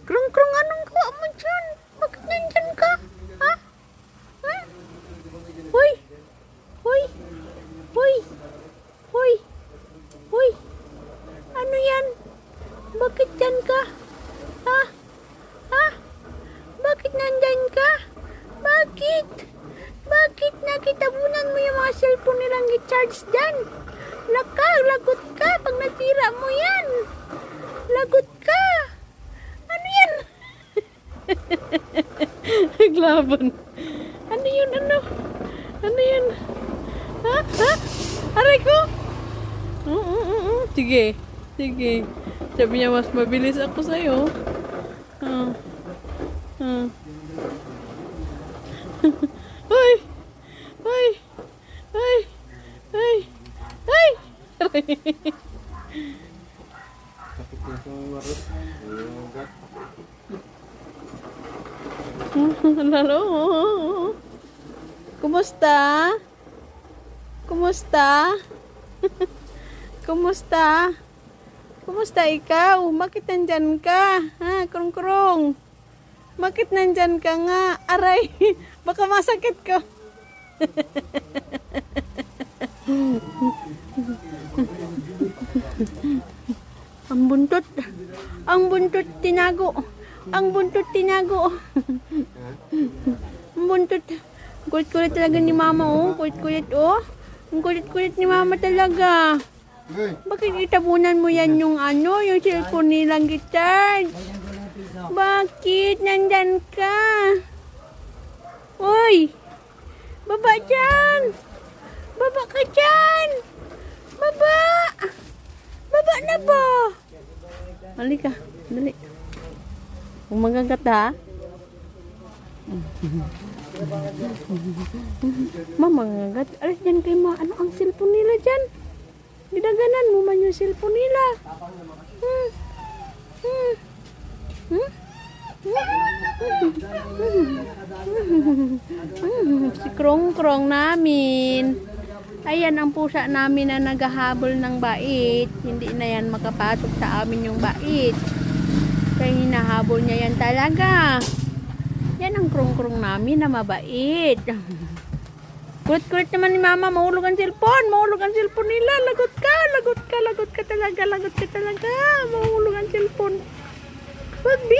Krong-krong, anong gawa mo dyan? Bakit nandyan ka? Ha? Ha? Hoy! Hoy! Hoy! Hoy! Hoy! Ano yan? Bakit dyan ka? Ha? Ha? Bakit nandyan ka? Bakit? Bakit nakitabunan mo yung mga cellphone nilang i-charge dyan? Lagot ka pag natira mo yan. Lagot ka. Ano yan? Naglaban. Ano yun? Ano? Ano yun? Ha? Ha? Aray ko? Sige. Sige. Sabi niya mas mabilis ako sa'yo. Hoy! Hoy! Hoy! Hoy! Hoy! Lalo. Kumusta? Kumusta? Kumusta? Kumusta ikaw? Bakit nandyan ka? Ha, krong-krong. Bakit nandyan ka nga? Aray, baka masakit ko. Ang buntot. Ang buntot tinago. Ang buntot tinago. Ang buntot. Kulit-kulit talaga ni mama, oh. Kulit-kulit, oh. Ang kulit-kulit ni mama talaga. Bakit itabunan mo yan yung ano, yung cellphone nilang gitar? Bakit? Nandyan ka? Uy! Baba dyan! Baba ka dyan! Baba! Baba na ba? Halika, dali. Kung magagat ha? Mama, magagat. Alis dyan kay ma. Ano ang cellphone nila dyan? Dinaganan mo man yung cellphone nila. Si Krong-krong namin. Ayan ang pusa namin na naghahabol ng bait. Hindi na yan makapasok sa amin yung bait. Kaya hinahabol niya yan talaga. Yan ang krong-krong namin na mabait. Kulit-kulit naman ni mama. Mahulog ang cellphone. Mahulog ang cellphone nila. Lagot ka. Lagot ka. Lagot ka talaga. Lagot ka talaga. Mahulog ang cellphone. Wag, B.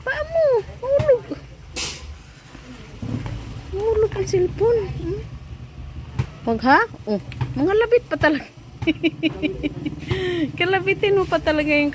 Paa mo. Mahulog. Mahulog ang cellphone. Wag ha? Oh, mga labit pa talaga. Kalabitin mo pa talaga yung